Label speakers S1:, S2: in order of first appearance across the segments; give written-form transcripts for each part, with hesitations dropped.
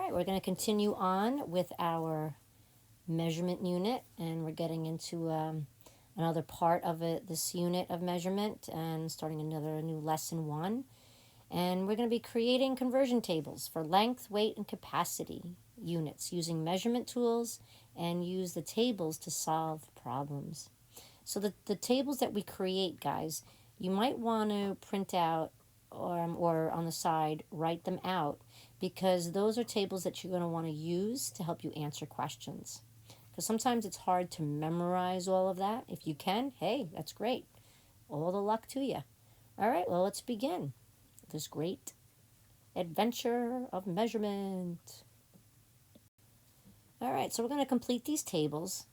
S1: right, we're going to continue on with our measurement unit, and we're getting into another part of this unit of measurement and starting another new lesson 1. And we're going to be creating conversion tables for length, weight, and capacity units using measurement tools and use the tables to solve problems. So the tables that we create, guys, you might want to print out or on the side, write them out, because those are tables that you're going to want to use to help you answer questions. Because sometimes it's hard to memorize all of that. If you can, hey, that's great. All the luck to you. All right, well, let's begin this great adventure of measurement. All right, so we're going to complete these tables.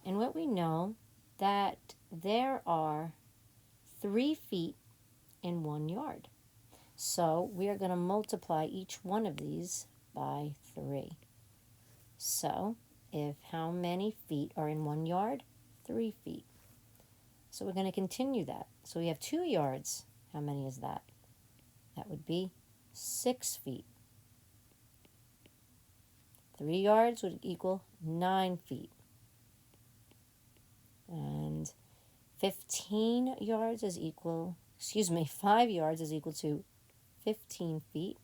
S1: And what we know that there are 3 feet in 1 yard. So we are going to multiply each one of these by 3. So if how many feet are in 1 yard? 3 feet. So we're going to continue that. So we have 2 yards. How many is that? That would be 6 feet. 3 yards would equal 9 feet. And 15 yards is equal, 5 yards is equal to 15 feet.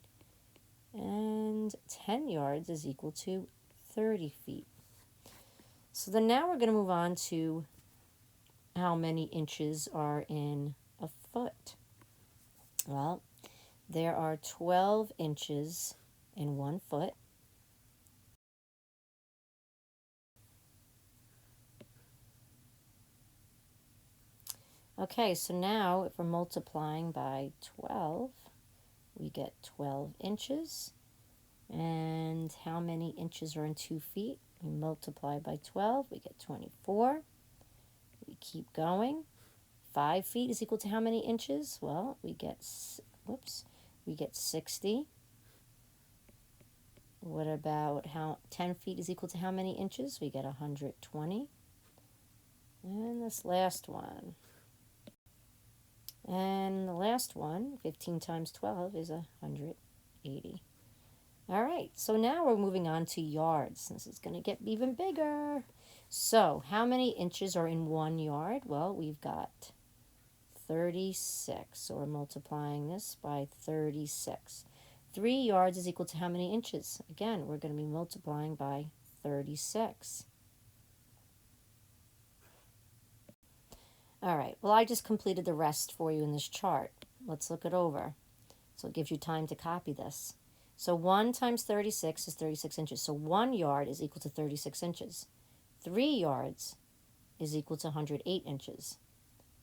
S1: And 10 yards is equal to 30 feet. So then now we're going to move on to how many inches are in a foot. Well, there are 12 inches in 1 foot. Okay, so now if we're multiplying by 12, we get 12 inches. And how many inches are in 2 feet? We multiply by 12, we get 24. We keep going. 5 feet is equal to how many inches? Well, we get 60. What about 10 feet is equal to how many inches? We get 120. And this last one. And the last one, 15 times 12, is 180. All right, so now we're moving on to yards. This is going to get even bigger. So how many inches are in 1 yard? Well, we've got 36. So we're multiplying this by 36. 3 yards is equal to how many inches? Again, we're going to be multiplying by 36. All right, well, I just completed the rest for you in this chart. Let's look it over. So it gives you time to copy this. So 1 times 36 is 36 inches. So 1 yard is equal to 36 inches. 3 yards is equal to 108 inches.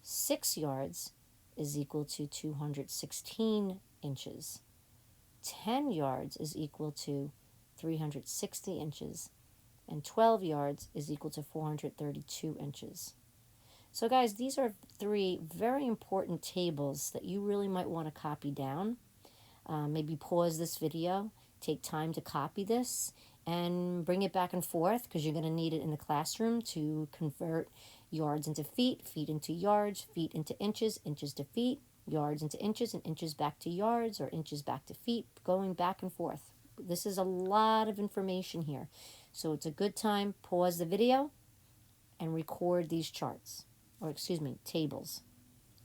S1: 6 yards is equal to 216 inches. 10 yards is equal to 360 inches. And 12 yards is equal to 432 inches. So guys, these are 3 very important tables that you really might want to copy down. Maybe pause this video, take time to copy this, and bring it back and forth, because you're going to need it in the classroom to convert yards into feet, feet into yards, feet into inches, inches to feet, yards into inches, and inches back to yards, or inches back to feet, going back and forth. This is a lot of information here. So it's a good time, pause the video, and record these charts, or tables.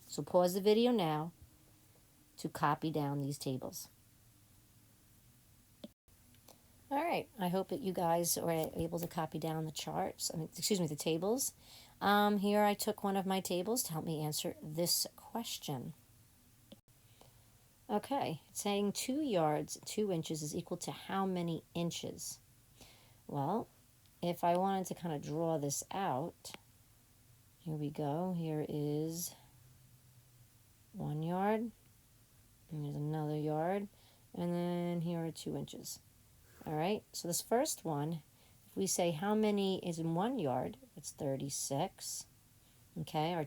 S1: So pause the video now to copy down these tables. All right, I hope that you guys are able to copy down the charts, the tables. Here I took one of my tables to help me answer this question. Okay, it's saying 2 yards, 2 inches is equal to how many inches? Well, if I wanted to kind of draw this out, here we go. Here is 1 yard. And there's another yard, and then here are 2 inches. All right, so this first one, if we say how many is in 1 yard, it's 36. Okay,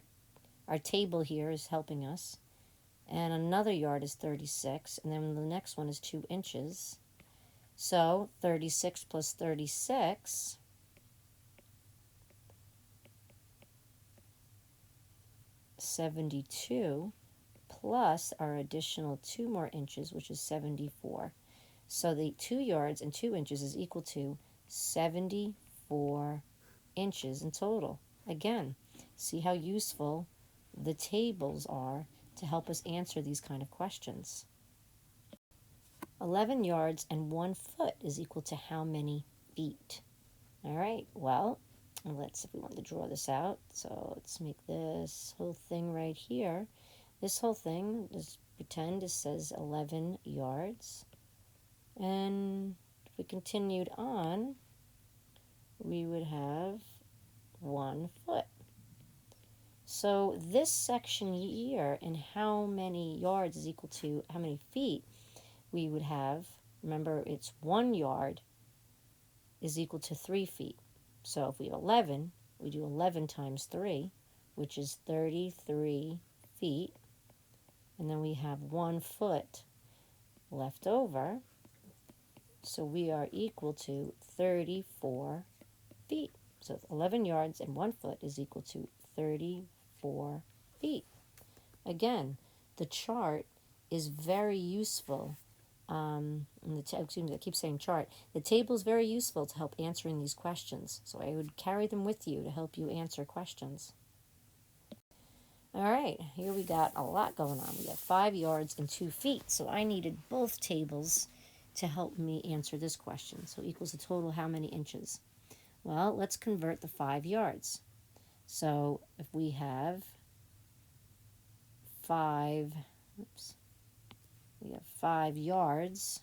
S1: our table here is helping us. And another yard is 36, and then the next one is 2 inches. So 36 plus 36, +72, plus our additional 2 more inches, which is 74. So the 2 yards and 2 inches is equal to 74 inches in total. Again, see how useful the tables are to help us answer these kind of questions. 11 yards and 1 foot is equal to how many feet? All right, well, if we want to draw this out, so let's make this whole thing right here. This whole thing, just pretend it says 11 yards. And if we continued on, we would have 1 foot. So this section here and how many yards is equal to how many feet we would have. Remember, it's 1 yard is equal to 3 feet. So if we have 11, we do 11 times 3, which is 33 feet. And then we have 1 foot left over. So we are equal to 34 feet. So 11 yards and 1 foot is equal to 34 feet. Again, the chart is very useful. Excuse me, I keep saying chart. The table is very useful to help answering these questions. So I would carry them with you to help you answer questions. All right, here we got a lot going on. We have 5 yards and 2 feet. So I needed both tables to help me answer this question. So equals the total how many inches? Well, let's convert the 5 yards. So if we have 5 yards.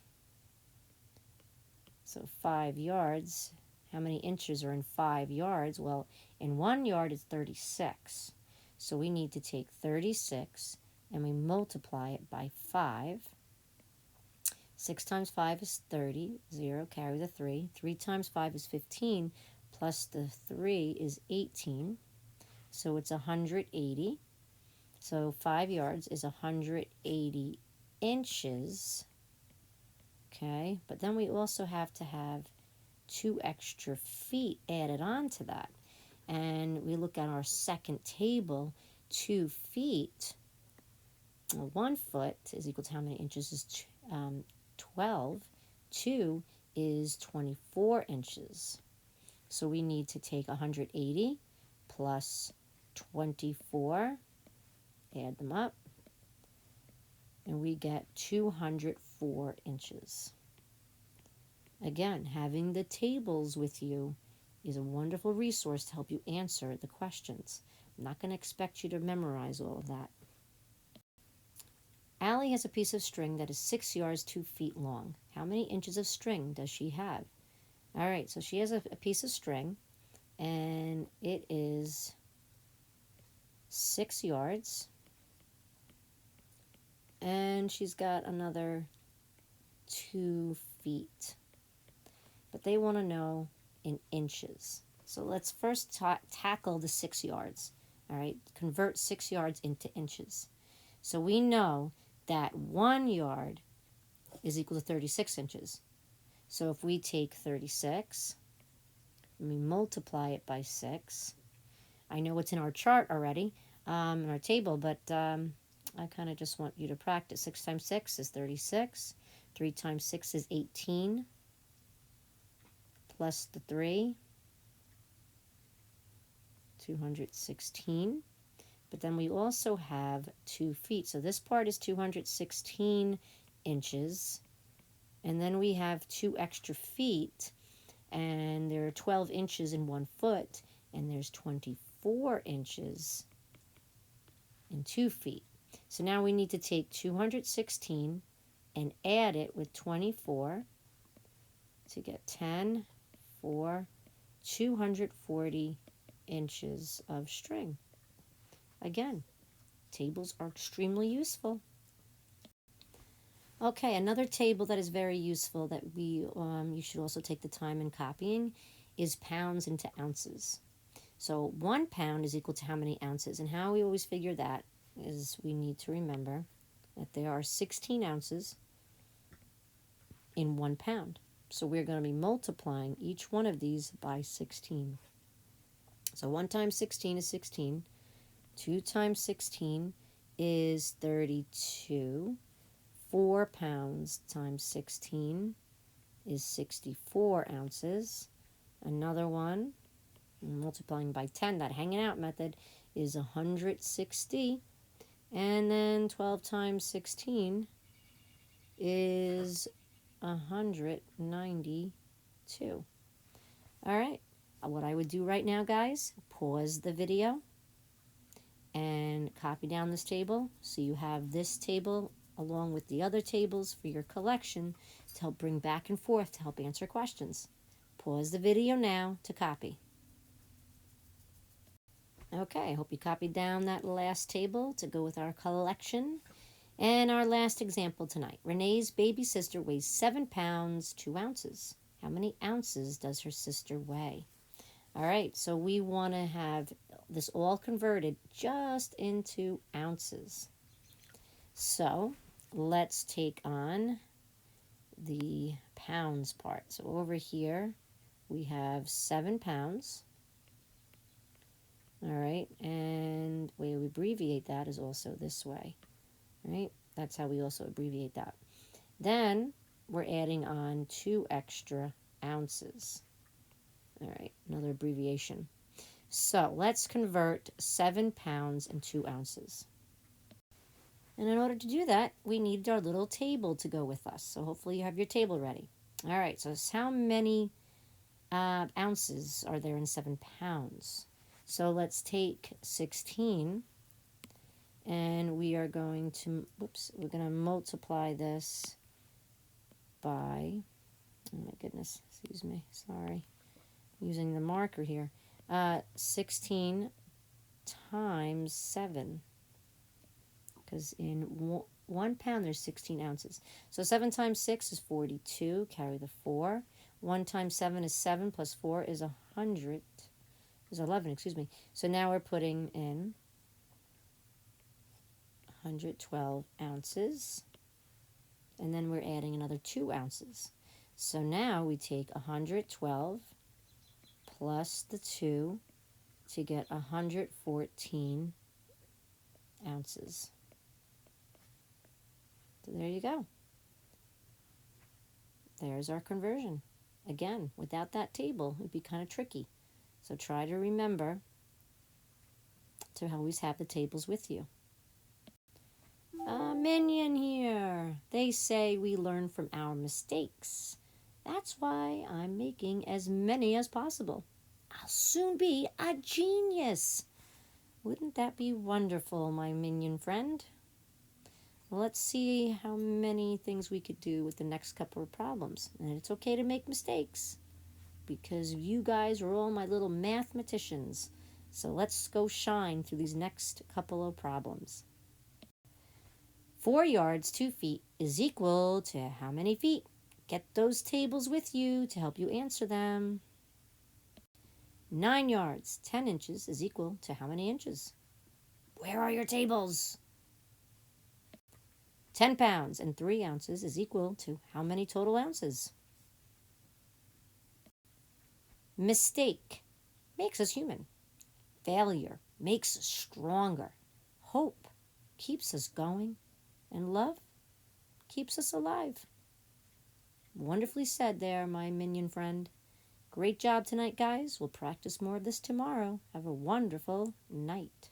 S1: So 5 yards, how many inches are in 5 yards? Well, in 1 yard is 36. So we need to take 36 and we multiply it by 5. 6 times 5 is 30. 0, carry the 3. 3 times 5 is 15, plus the 3 is 18. So it's 180. So 5 yards is 180 inches. Okay, but then we also have to have 2 extra feet added on to that. And we look at our second table, 2 feet. 1 foot is equal to how many inches is 12. 2 is 24 inches. So we need to take 180 plus 24, add them up, and we get 204 inches. Again, having the tables with you is a wonderful resource to help you answer the questions. I'm not going to expect you to memorize all of that. Allie has a piece of string that is 6 yards, 2 feet long. How many inches of string does she have? All right, so she has a piece of string, and it is 6 yards. And she's got another 2 feet. But they want to know in inches. So let's first tackle the 6 yards. All right, convert 6 yards into inches. So we know that 1 yard is equal to 36 inches. So if we take 36 and we multiply it by 6, I know it's in our chart already, in our table, but I kind of just want you to practice. 6 times 6 is 36. 3 times 6 is 18. Plus the 3, 216. But then we also have 2 feet. So this part is 216 inches. And then we have 2 extra feet. And there are 12 inches in 1 foot. And there's 24 inches in 2 feet. So now we need to take 216 and add it with 24 to get 10, 4, 240 inches of string. Again, tables are extremely useful. Okay, another table that is very useful that you should also take the time in copying is pounds into ounces. So 1 pound is equal to how many ounces? And how we always figure that is we need to remember that there are 16 ounces in 1 pound. So we're going to be multiplying each one of these by 16. So 1 times 16 is 16. 2 times 16 is 32. 4 pounds times 16 is 64 ounces. Another one, multiplying by 10, that hanging out method, is 160. And then 12 times 16 is 192. All right, what I would do right now, guys, pause the video and copy down this table so you have this table along with the other tables for your collection to help bring back and forth to help answer questions. Pause the video now to copy. Okay, I hope you copied down that last table to go with our collection. And our last example tonight. Renee's baby sister weighs 7 pounds, 2 ounces. How many ounces does her sister weigh? All right, so we want to have this all converted just into ounces. So let's take on the pounds part. So over here we have 7 pounds. All right, and the way we abbreviate that is also this way. Right? That's how we also abbreviate that. Then we're adding on 2 extra ounces. All right, another abbreviation. So let's convert 7 pounds and 2 ounces. And in order to do that, we need our little table to go with us. So hopefully you have your table ready. All right, so how many ounces are there in 7 pounds? So let's take 16. And we are going to, we're going to multiply this by, oh my goodness, excuse me, sorry, using the marker here, 16 times 7, because in 1 pound there's 16 ounces. So 7 times 6 is 42, carry the 4. 1 times 7 is 7, plus 4 is 100, is 11, excuse me. So now we're putting in 112 ounces, and then we're adding another 2 ounces. So now we take 112 plus the 2 to get 114 ounces. So there you go. There's our conversion. Again, without that table, it'd be kind of tricky. So try to remember to always have the tables with you. A minion here. They say we learn from our mistakes. That's why I'm making as many as possible. I'll soon be a genius. Wouldn't that be wonderful, my minion friend? Well, let's see how many things we could do with the next couple of problems. And it's okay to make mistakes because you guys are all my little mathematicians. So let's go shine through these next couple of problems. 4 yards, 2 feet is equal to how many feet? Get those tables with you to help you answer them. 9 yards, 10 inches is equal to how many inches? Where are your tables? 10 pounds and 3 ounces is equal to how many total ounces? Mistake makes us human. Failure makes us stronger. Hope keeps us going. And love keeps us alive. Wonderfully said there, my minion friend. Great job tonight, guys. We'll practice more of this tomorrow. Have a wonderful night.